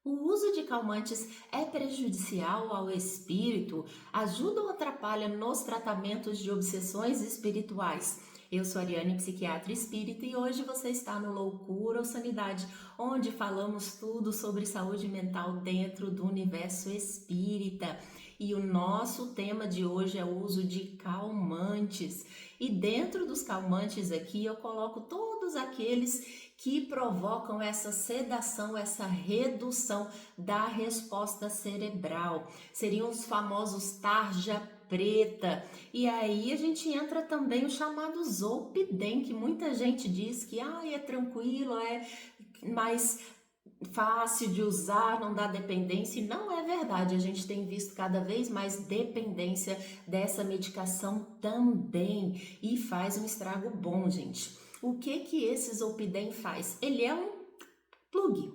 O uso de calmantes é prejudicial ao espírito? Ajuda ou atrapalha nos tratamentos de obsessões espirituais? Eu sou Ariane, psiquiatra espírita, e hoje você está no Loucura ou Sanidade, onde falamos tudo sobre saúde mental dentro do universo espírita. E o nosso tema de hoje é o uso de calmantes. E dentro dos calmantes aqui eu coloco todos aqueles que provocam essa sedação, essa redução da resposta cerebral. Seriam os famosos tarja preta. E aí a gente entra também o chamado Zolpidem, que muita gente diz que é tranquilo, é mais fácil de usar, não dá dependência, e não é verdade. A gente tem visto cada vez mais dependência dessa medicação também, e faz um estrago bom, gente. O que esse Zolpidem faz? Ele é um plug,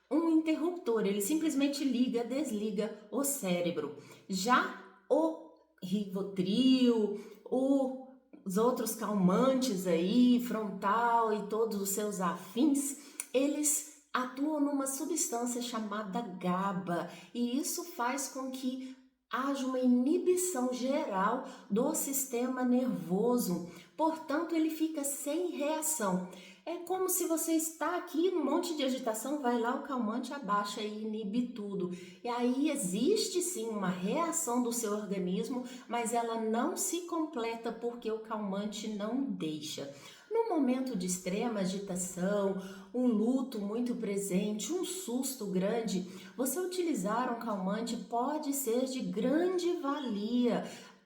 um interruptor, ele simplesmente liga, desliga o cérebro. Já o Rivotril, os outros calmantes aí, Frontal e todos os seus afins, eles atuam numa substância chamada GABA, e isso faz com que haja uma inibição geral do sistema nervoso, portanto ele fica sem reação. É como se você está aqui num monte de agitação, vai lá o calmante, abaixa e inibe tudo. E aí existe sim uma reação do seu organismo, mas ela não se completa porque o calmante não deixa. No momento de extrema agitação, um luto muito presente, um susto grande, você utilizar um calmante pode ser de grande valia.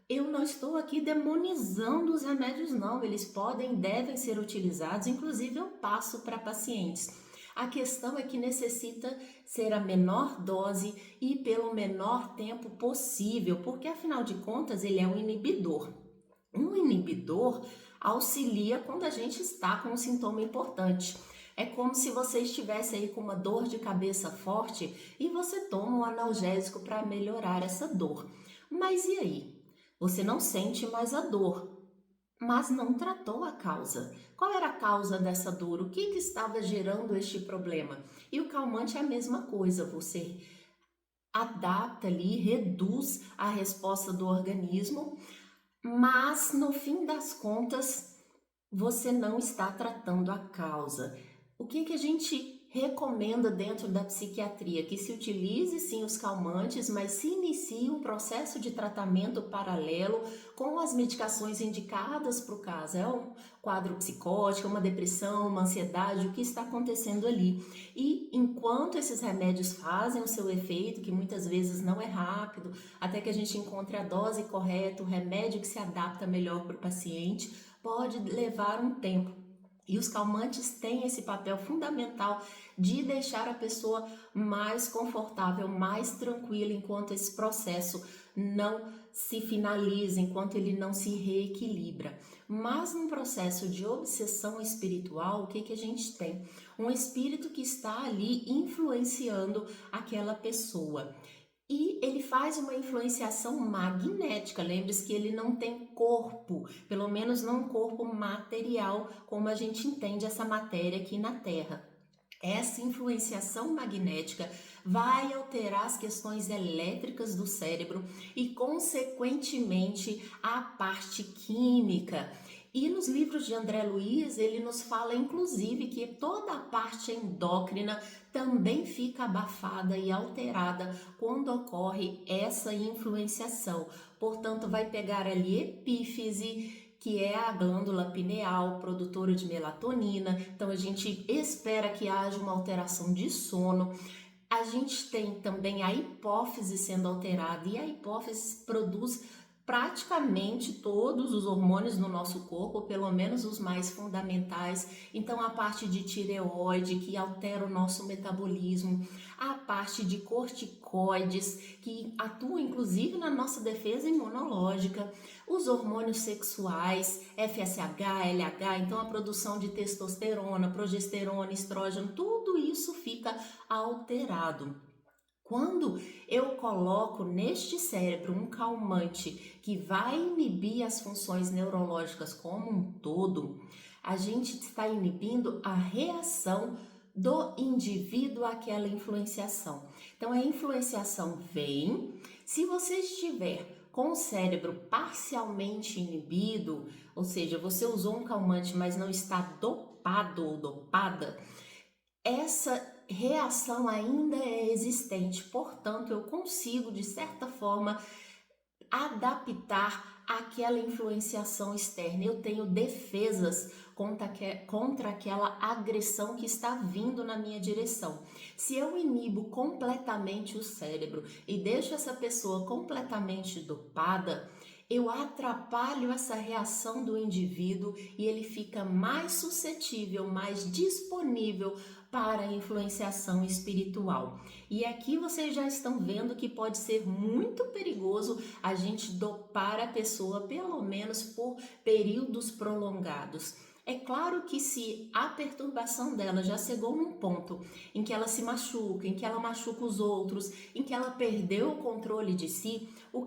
Eu não estou aqui demonizando os remédios, não. Eles podem e devem ser utilizados, inclusive eu passo para pacientes. A questão é que necessita ser a menor dose e pelo menor tempo possível, porque afinal de contas ele é um inibidor. Um inibidor auxilia quando a gente está com um sintoma importante. É como se você estivesse aí com uma dor de cabeça forte e você toma um analgésico para melhorar essa dor. Mas e aí? Você não sente mais a dor, mas não tratou a causa. Qual era a causa dessa dor? O que estava gerando este problema? E o calmante é a mesma coisa, você adapta ali, reduz a resposta do organismo, mas no fim das contas você não está tratando a causa. O que a gente recomenda dentro da psiquiatria? Que se utilize sim os calmantes, mas se inicie um processo de tratamento paralelo com as medicações indicadas para o caso. É um quadro psicótico, uma depressão, uma ansiedade, o que está acontecendo ali. E enquanto esses remédios fazem o seu efeito, que muitas vezes não é rápido, até que a gente encontre a dose correta, o remédio que se adapta melhor para o paciente, pode levar um tempo. E os calmantes têm esse papel fundamental de deixar a pessoa mais confortável, mais tranquila, enquanto esse processo não se finaliza, enquanto ele não se reequilibra. Mas num processo de obsessão espiritual, o que a gente tem? Um espírito que está ali influenciando aquela pessoa. E ele faz uma influenciação magnética. Lembre-se que ele não tem corpo, pelo menos não um corpo material, como a gente entende essa matéria aqui na Terra. Essa influenciação magnética vai alterar as questões elétricas do cérebro e, consequentemente, a parte química. E nos livros de André Luiz, ele nos fala, inclusive, que toda a parte endócrina também fica abafada e alterada quando ocorre essa influenciação. Portanto, vai pegar ali epífise, que é a glândula pineal, produtora de melatonina. Então, a gente espera que haja uma alteração de sono. A gente tem também a hipófise sendo alterada, e a hipófise produz praticamente todos os hormônios no nosso corpo, pelo menos os mais fundamentais. Então, a parte de tireoide, que altera o nosso metabolismo, a parte de corticoides, que atua inclusive na nossa defesa imunológica, os hormônios sexuais, FSH, LH, então a produção de testosterona, progesterona, estrógeno, tudo isso fica alterado. Quando eu coloco neste cérebro um calmante que vai inibir as funções neurológicas como um todo, a gente está inibindo a reação do indivíduo àquela influenciação. Então a influenciação vem, se você estiver com o cérebro parcialmente inibido, ou seja, você usou um calmante, mas não está dopado ou dopada, essa reação ainda é existente. Portanto, eu consigo, de certa forma, adaptar aquela influenciação externa. Eu tenho defesas contra aquela agressão que está vindo na minha direção. Se eu inibo completamente o cérebro e deixo essa pessoa completamente dopada, eu atrapalho essa reação do indivíduo e ele fica mais suscetível, mais disponível para a influenciação espiritual. E aqui vocês já estão vendo que pode ser muito perigoso a gente dopar a pessoa, pelo menos por períodos prolongados. É claro que se a perturbação dela já chegou num ponto em que ela se machuca, em que ela machuca os outros, em que ela perdeu o controle de si, o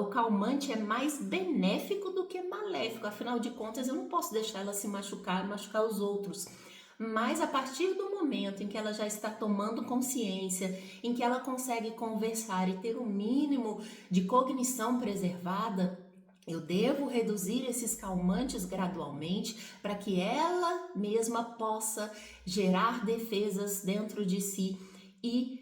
calmante é mais benéfico do que maléfico. Afinal de contas, eu não posso deixar ela se machucar os outros. Mas a partir do momento em que ela já está tomando consciência, em que ela consegue conversar e ter o mínimo de cognição preservada, eu devo reduzir esses calmantes gradualmente para que ela mesma possa gerar defesas dentro de si e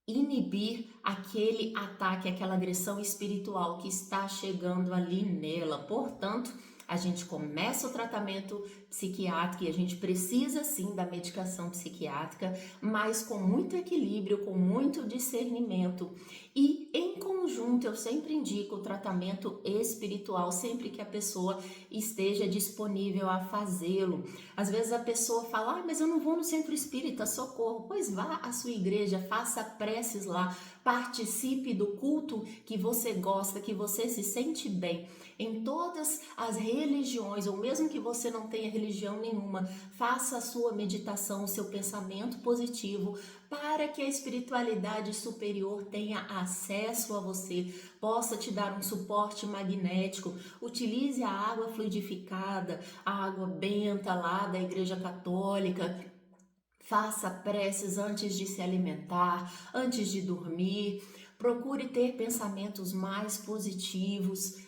inibir aquele ataque, aquela agressão espiritual que está chegando ali nela. Portanto, a gente começa o tratamento psiquiátrico e a gente precisa sim da medicação psiquiátrica, mas com muito equilíbrio, com muito discernimento. E em conjunto, eu sempre indico o tratamento espiritual, sempre que a pessoa esteja disponível a fazê-lo. Às vezes a pessoa fala, mas eu não vou no centro espírita, socorro. Pois vá à sua igreja, faça preces lá, participe do culto que você gosta, que você se sente bem. Em todas as religiões, ou mesmo que você não tenha religião nenhuma, faça a sua meditação, o seu pensamento positivo, para que a espiritualidade superior tenha acesso a você, possa te dar um suporte magnético. Utilize a água fluidificada, a água benta lá da Igreja Católica. Faça preces antes de se alimentar, antes de dormir. Procure ter pensamentos mais positivos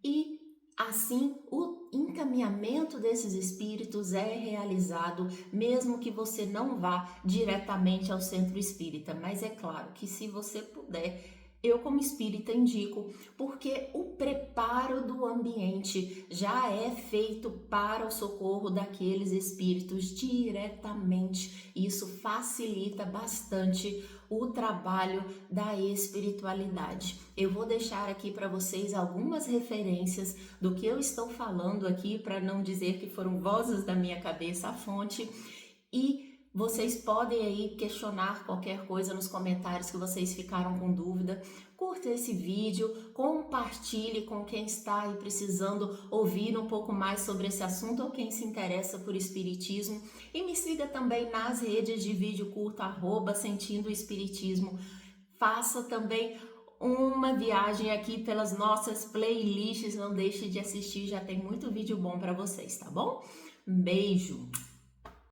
e assim o encaminhamento desses espíritos é realizado, mesmo que você não vá diretamente ao centro espírita. Mas é claro que se você puder, eu como espírita indico, porque o preparo do ambiente já é feito para o socorro daqueles espíritos diretamente. Isso facilita bastante o trabalho da espiritualidade. Eu vou deixar aqui para vocês algumas referências do que eu estou falando aqui, para não dizer que foram vozes da minha cabeça a fonte, e vocês podem aí questionar qualquer coisa nos comentários que vocês ficaram com dúvida. Curta esse vídeo, compartilhe com quem está aí precisando ouvir um pouco mais sobre esse assunto ou quem se interessa por espiritismo. E me siga também nas redes de vídeo curto, @Sentindo o Espiritismo. Faça também uma viagem aqui pelas nossas playlists, não deixe de assistir, já tem muito vídeo bom para vocês, tá bom? Um beijo!